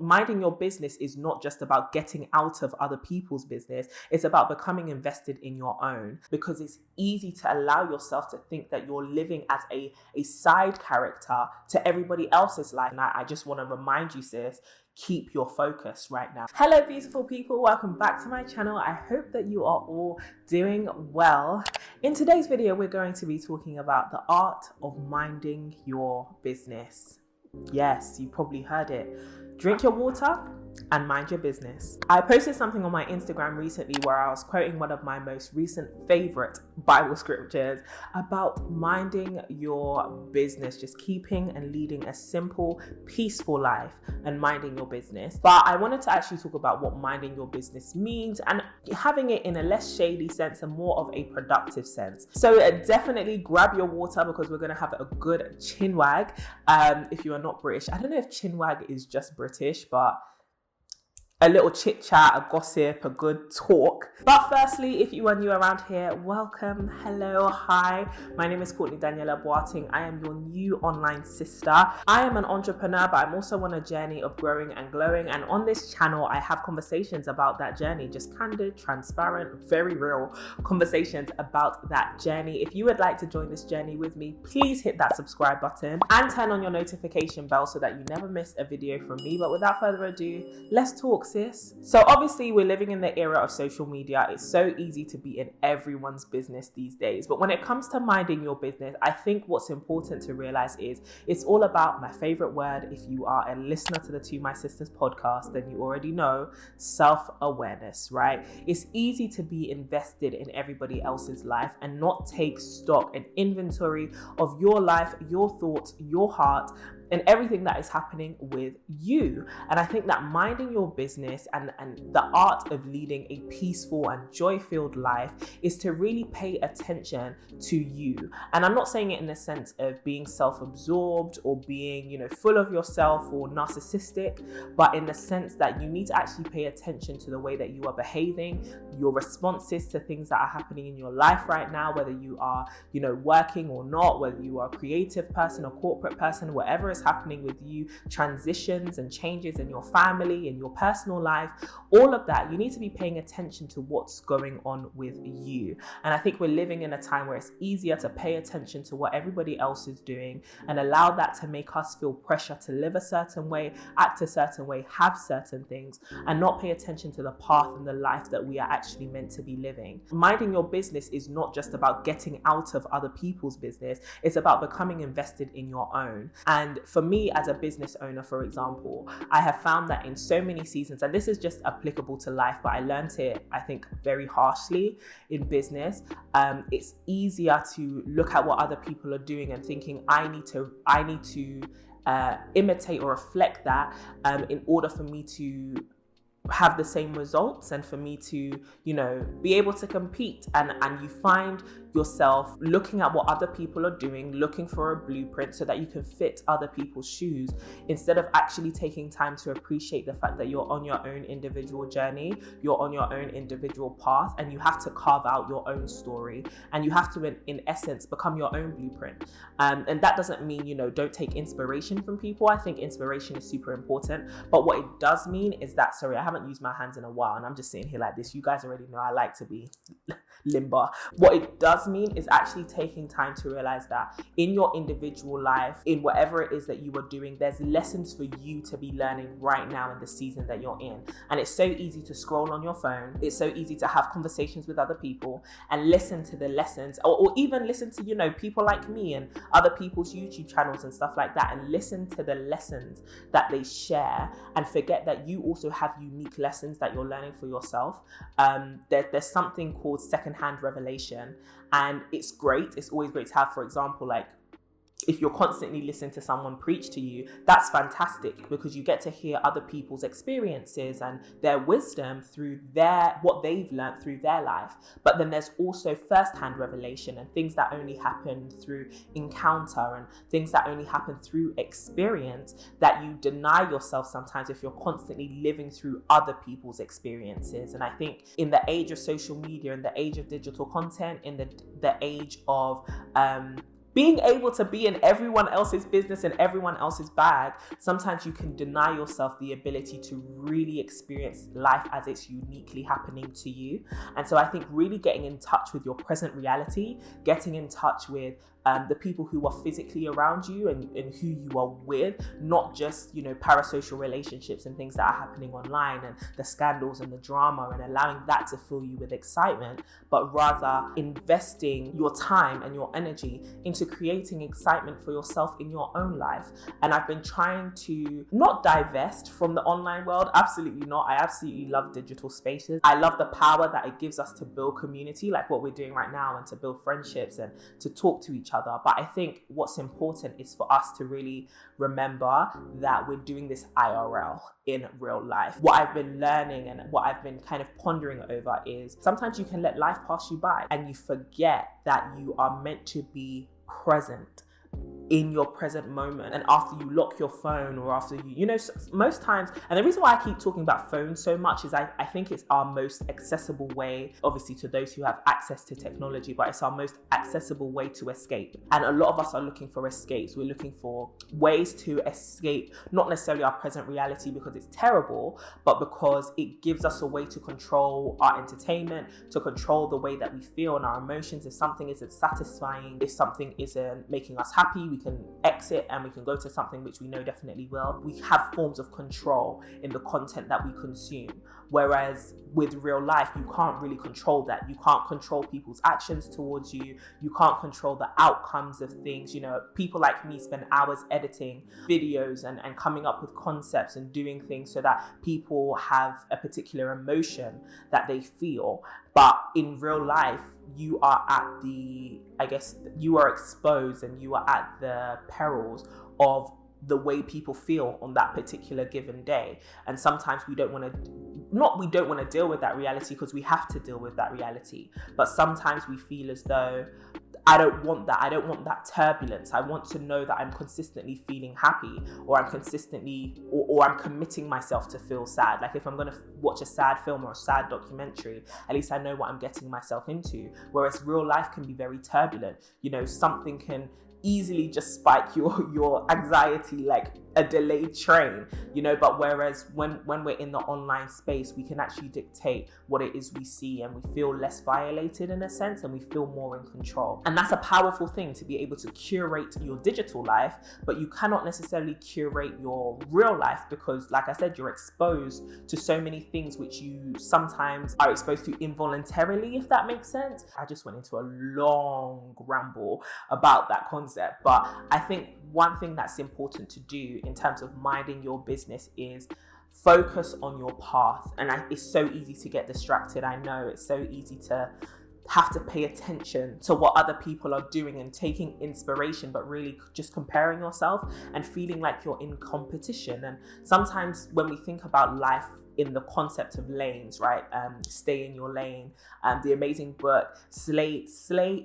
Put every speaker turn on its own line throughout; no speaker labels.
minding your business is not just about getting out of other people's business. It's about becoming invested in your own, because it's easy to allow yourself to think that you're living as a side character to everybody else's life. And I just want to remind you, sis, keep your focus right now. Hello, beautiful people. Welcome back to my channel. I hope that you are all doing well. In today's video, we're going to be talking about the art of minding your business. Yes, you probably heard it. Drink your water and mind your business. I posted something on my Instagram recently where I was quoting one of my most recent favorite Bible scriptures about minding your business, just keeping and leading a simple, peaceful life and minding your business. But I wanted to actually talk about what minding your business means and having it in a less shady sense and more of a productive sense. So definitely grab your water, because we're going to have a good chin wag. If you are not British, I don't know if chin wag is just British, but a little chit chat, a gossip, a good talk. But firstly, if you are new around here, welcome, hello, hi. My name is Courtney Daniela Boating. I am your new online sister. I am an entrepreneur, but I'm also on a journey of growing and glowing. And on this channel, I have conversations about that journey, just candid, transparent, very real conversations about that journey. If you would like to join this journey with me, please hit that subscribe button and turn on your notification bell so that you never miss a video from me. But without further ado, let's talk, sis. So obviously we're living in the era of social media. It's so easy to be in everyone's business these days. But when it comes to minding your business, I think what's important to realize is it's all about my favorite word. If you are a listener to the To My Sisters podcast, then you already know self-awareness, right? It's easy to be invested in everybody else's life and not take stock and inventory of your life, your thoughts, your heart, and everything that is happening with you. And I think that minding your business and the art of leading a peaceful and joy-filled life is to really pay attention to you. And I'm not saying it in the sense of being self-absorbed or being, full of yourself or narcissistic, but in the sense that you need to actually pay attention to the way that you are behaving, your responses to things that are happening in your life right now, whether you are, working or not, whether you are a creative person, a corporate person, whatever is happening with you, transitions and changes in your family, in your personal life, all of that, you need to be paying attention to what's going on with you. And I think we're living in a time where it's easier to pay attention to what everybody else is doing and allow that to make us feel pressure to live a certain way, act a certain way, have certain things, and not pay attention to the path and the life that we are actually meant to be living. Minding your business is not just about getting out of other people's business. It's about becoming invested in your own. And for me as a business owner, for example, I have found that in so many seasons, and this is just applicable to life, but I learned it, I think, very harshly in business. It's easier to look at what other people are doing and thinking, I need to imitate or reflect that in order for me to have the same results and for me to, be able to compete. And you find yourself looking at what other people are doing, looking for a blueprint so that you can fit other people's shoes, instead of actually taking time to appreciate the fact that you're on your own individual journey, you're on your own individual path, and you have to carve out your own story, and you have to, in essence, become your own blueprint. And that doesn't mean, don't take inspiration from people. I think inspiration is super important, but what it does mean is that, sorry, I haven't used my hands in a while and I'm just sitting here like this. You guys already know I like to be limber. What it does mean is actually taking time to realize that in your individual life, in whatever it is that you are doing, there's lessons for you to be learning right now in the season that you're in. And it's so easy to scroll on your phone. It's so easy to have conversations with other people and listen to the lessons, or even listen to, people like me and other people's YouTube channels and stuff like that, and listen to the lessons that they share and forget that you also have unique lessons that you're learning for yourself. There's something called secondhand revelation, and it's great. It's always great to have, for example, like if you're constantly listening to someone preach to you, that's fantastic, because you get to hear other people's experiences and their wisdom through what they've learned through their life. But then there's also first-hand revelation and things that only happen through encounter and things that only happen through experience, that you deny yourself sometimes if you're constantly living through other people's experiences. And I think in the age of social media, in the age of digital content, in the age of being able to be in everyone else's business and everyone else's bag, sometimes you can deny yourself the ability to really experience life as it's uniquely happening to you. And so I think really getting in touch with your present reality, getting in touch with the people who are physically around you and who you are with, not just, parasocial relationships and things that are happening online and the scandals and the drama, and allowing that to fill you with excitement, but rather investing your time and your energy into creating excitement for yourself in your own life. And I've been trying to not divest from the online world. Absolutely not. I absolutely love digital spaces. I love the power that it gives us to build community, like what we're doing right now, and to build friendships and to talk to each other. But I think what's important is for us to really remember that we're doing this IRL, in real life. What I've been learning and what I've been kind of pondering over is sometimes you can let life pass you by and you forget that you are meant to be present in your present moment. And after you lock your phone, or after most times, and the reason why I keep talking about phones so much is I think it's our most accessible way, obviously to those who have access to technology, but it's our most accessible way to escape. And a lot of us are looking for escapes. We're looking for ways to escape, not necessarily our present reality because it's terrible, but because it gives us a way to control our entertainment, to control the way that we feel and our emotions. If something isn't satisfying, if something isn't making us happy, we can exit and we can go to something which we know definitely will. We have forms of control in the content that we consume. Whereas with real life, you can't really control that. You can't control people's actions towards you. You can't control the outcomes of things. People like me spend hours editing videos and coming up with concepts and doing things so that people have a particular emotion that they feel. But in real life, you are you are exposed and you are at the perils of the way people feel on that particular given day. And sometimes we don't want to deal with that reality because we have to deal with that reality. But sometimes we feel as though, I don't want that. I don't want that turbulence. I want to know that I'm consistently feeling happy, or I'm consistently, or I'm committing myself to feel sad. Like if I'm going to watch a sad film or a sad documentary, at least I know what I'm getting myself into. Whereas real life can be very turbulent. Something can easily just spike your anxiety like a delayed train, but whereas when we're in the online space, we can actually dictate what it is we see, and we feel less violated in a sense, and we feel more in control. And that's a powerful thing, to be able to curate your digital life, but you cannot necessarily curate your real life because, like I said, you're exposed to so many things which you sometimes are exposed to involuntarily, if that makes sense. I just went into a long ramble about that concept, but I think one thing that's important to do in terms of minding your business is focus on your path. And it's so easy to get distracted. I know it's so easy to have to pay attention to what other people are doing and taking inspiration, but really just comparing yourself and feeling like you're in competition. And sometimes when we think about life in the concept of lanes, right? Stay in your lane. The amazing book, Slay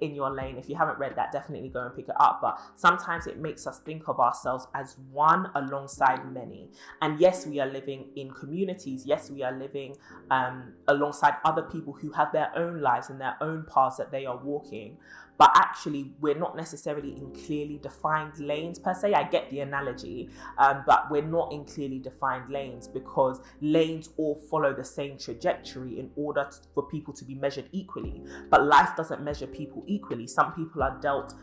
in Your Lane. If you haven't read that, definitely go and pick it up. But sometimes it makes us think of ourselves as one alongside many. And yes, we are living in communities. Yes, we are living alongside other people who have their own lives and their own paths that they are walking. But actually, we're not necessarily in clearly defined lanes per se. I get the analogy, but we're not in clearly defined lanes because lanes all follow the same trajectory in order for people to be measured equally. But life doesn't measure people equally. Some people are dealt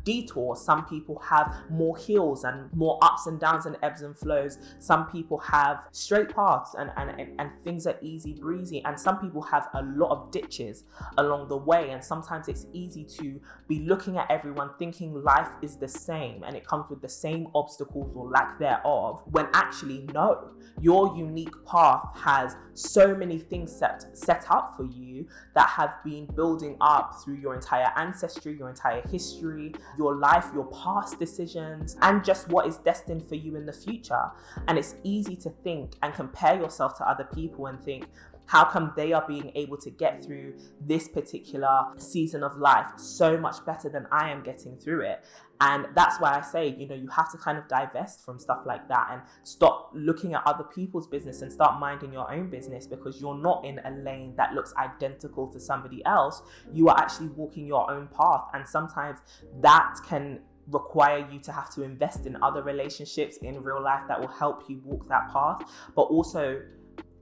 detours. Some people have more hills and more ups and downs and ebbs and flows. Some people have straight paths and things are easy breezy. And some people have a lot of ditches along the way. And sometimes it's easy to be looking at everyone thinking life is the same and it comes with the same obstacles or lack thereof, when actually no, your unique path has so many things set up for you that have been building up through your entire ancestry, your entire history, your life, your past decisions, and just what is destined for you in the future. And it's easy to think and compare yourself to other people and think, How come they are being able to get through this particular season of life so much better than I am getting through it? And that's why I say, you have to kind of divest from stuff like that and stop looking at other people's business and start minding your own business, because you're not in a lane that looks identical to somebody else. You are actually walking your own path. And sometimes that can require you to have to invest in other relationships in real life that will help you walk that path. But also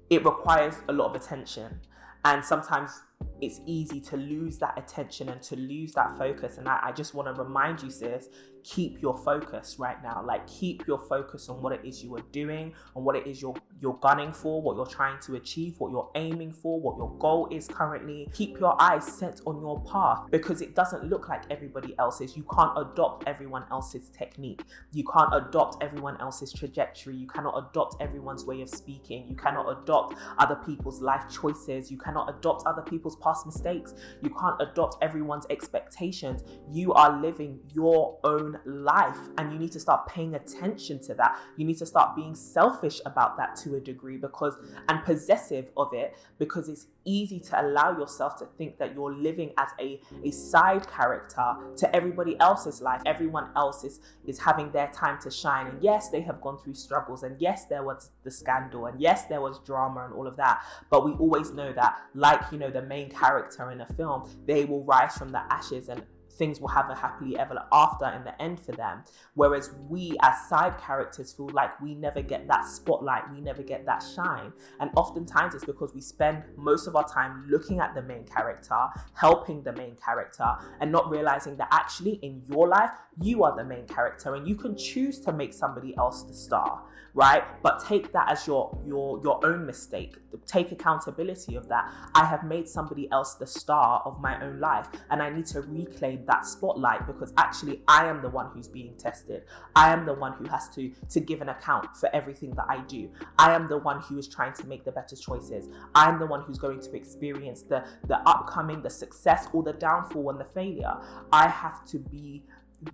it requires a lot of attention. And sometimes it's easy to lose that attention and to lose that focus. And I just want to remind you, sis, keep your focus right now. Like, keep your focus on what it is you are doing, on what it is you're gunning for, what you're trying to achieve, what you're aiming for, what your goal is currently. Keep your eyes set on your path, because it doesn't look like everybody else's. You can't adopt everyone else's technique. You can't adopt everyone else's trajectory. You cannot adopt everyone's way of speaking. You cannot adopt other people's life choices. You cannot adopt other people's past mistakes. You can't adopt everyone's expectations. You are living your own life, and you need to start paying attention to that. You need to start being selfish about that to a degree, and possessive of it, because it's easy to allow yourself to think that you're living as a side character to everybody else's life. Everyone else is having their time to shine, and yes, they have gone through struggles, and yes, there was the scandal, and yes, there was drama and all of that, but we always know that, like, the main character in a film, they will rise from the ashes and things will have a happily ever after in the end for them. Whereas we as side characters feel like we never get that spotlight, we never get that shine. And oftentimes it's because we spend most of our time looking at the main character, helping the main character, and not realizing that actually in your life, you are the main character, and you can choose to make somebody else the star, right? But take that as your own mistake. Take accountability of that. I have made somebody else the star of my own life, and I need to reclaim that spotlight, because actually I am the one who's being tested. I am the one who has to give an account for everything that I do. I am the one who is trying to make the better choices. I'm the one who's going to experience the upcoming, the success, or the downfall and the failure. I have to be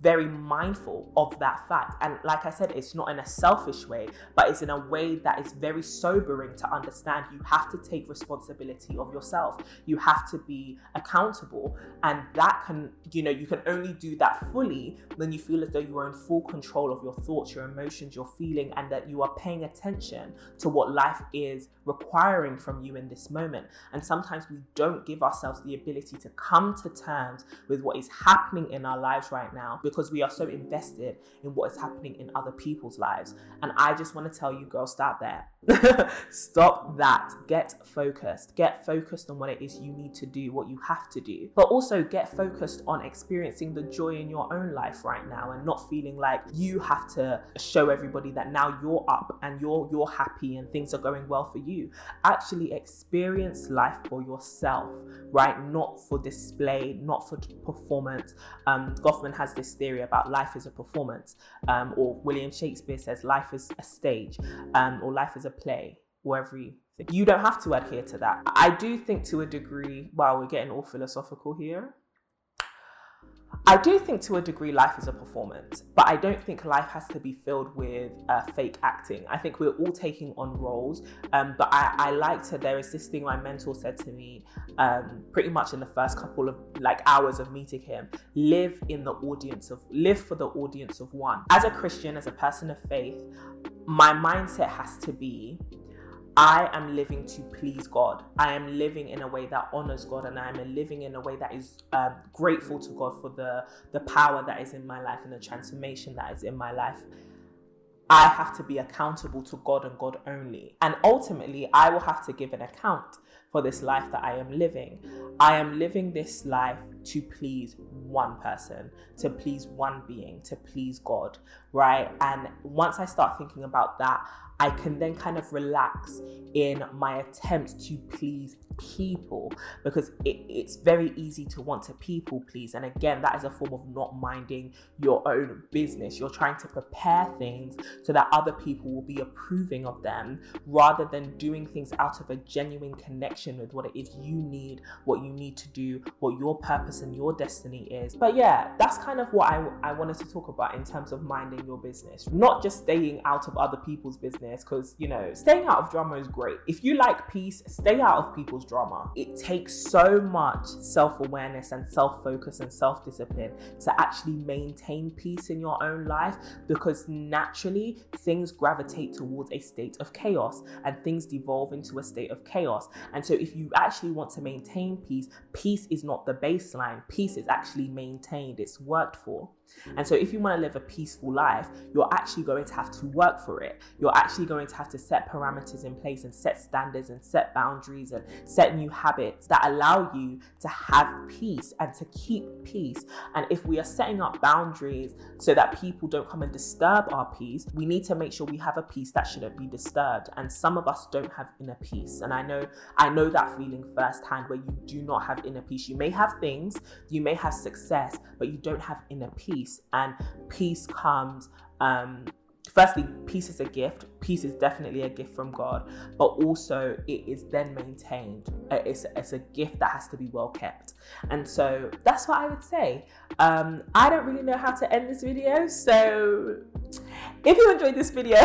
very mindful of that fact. And like I said, it's not in a selfish way, but it's in a way that is very sobering to understand. You have to take responsibility of yourself. You have to be accountable. And that can, you can only do that fully when you feel as though you are in full control of your thoughts, your emotions, your feeling, and that you are paying attention to what life is requiring from you in this moment. And sometimes we don't give ourselves the ability to come to terms with what is happening in our lives right now, because we are so invested in what is happening in other people's lives. And I just want to tell you, girl, stop that. Stop that. Get focused. Get focused on what it is you need to do, what you have to do. But also get focused on experiencing the joy in your own life right now, and not feeling like you have to show everybody that now you're up and you're happy and things are going well for you. Actually experience life for yourself, right? Not for display, not for performance. Goffman has this theory about life is a performance, or William Shakespeare says life is a stage, or life is a play, wherever you don't have to adhere to that. I do think to a degree, wow, we're getting all philosophical here. I do think to a degree life is a performance, but I don't think life has to be filled with fake acting. I think we're all taking on roles, but I like to, there is this thing my mentor said to me pretty much in the first couple of hours of meeting him: live for the audience of one. As a Christian, as a person of faith, my mindset has to be, I am living to please God. I am living in a way that honors God, and I am living in a way that is grateful to God for the power that is in my life and the transformation that is in my life. I have to be accountable to God and God only. And ultimately, I will have to give an account for this life that I am living. I am living this life to please one person, to please one being, to please God, right? And once I start thinking about that, I can then kind of relax in my attempt to please people, because it's very easy to want to people please. And again, that is a form of not minding your own business. You're trying to prepare things so that other people will be approving of them, rather than doing things out of a genuine connection connection with what it is you need, what you need to do, what your purpose and your destiny is. But yeah, that's kind of what I wanted to talk about in terms of minding your business, not just staying out of other people's business, because, you know, staying out of drama is great. If you like peace, stay out of people's drama. It takes so much self-awareness and self-focus and self-discipline to actually maintain peace in your own life, because naturally things gravitate towards a state of chaos and things devolve into a state of chaos. And so if you actually want to maintain peace, peace is not the baseline. Peace is actually maintained. It's worked for. And so if you want to live a peaceful life, you're actually going to have to work for it. You're actually going to have to set parameters in place and set standards and set boundaries and set new habits that allow you to have peace and to keep peace. And if we are setting up boundaries so that people don't come and disturb our peace, we need to make sure we have a peace that shouldn't be disturbed. And some of us don't have inner peace. And I know that feeling firsthand, where you do not have inner peace. You may have things, you may have success, but you don't have inner peace. And peace comes, firstly, peace is a gift. Peace is definitely a gift from God, but also it is then maintained. It's a gift that has to be well kept. And so that's what I would say. I don't really know how to end this video, so if you enjoyed this video,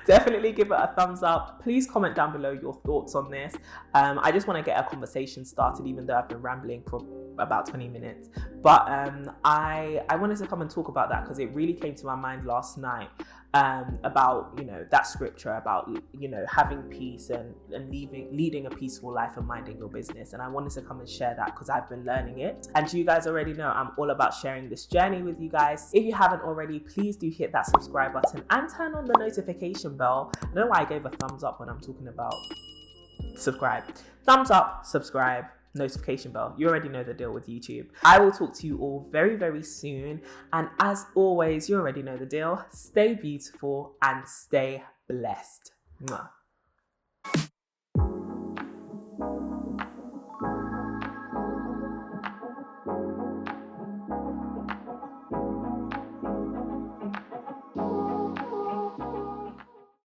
definitely give it a thumbs up. Please comment down below your thoughts on this. I just want to get a conversation started, even though I've been rambling for about 20 minutes. But I wanted to come and talk about that because it really came to my mind last night, about, you know, that scripture about, you know, having peace and leading a peaceful life and minding your business. And I wanted to come and share that because I've been learning it. And you guys already know I'm all about sharing this journey with you guys. If you haven't already, please do hit that subscribe button and turn on the notification bell. I don't know why I gave a thumbs up when I'm talking about subscribe. Thumbs up, subscribe, notification bell. You already know the deal with YouTube. I will talk to you all very, very soon. And as always, you already know the deal. Stay beautiful and stay blessed. Mwah.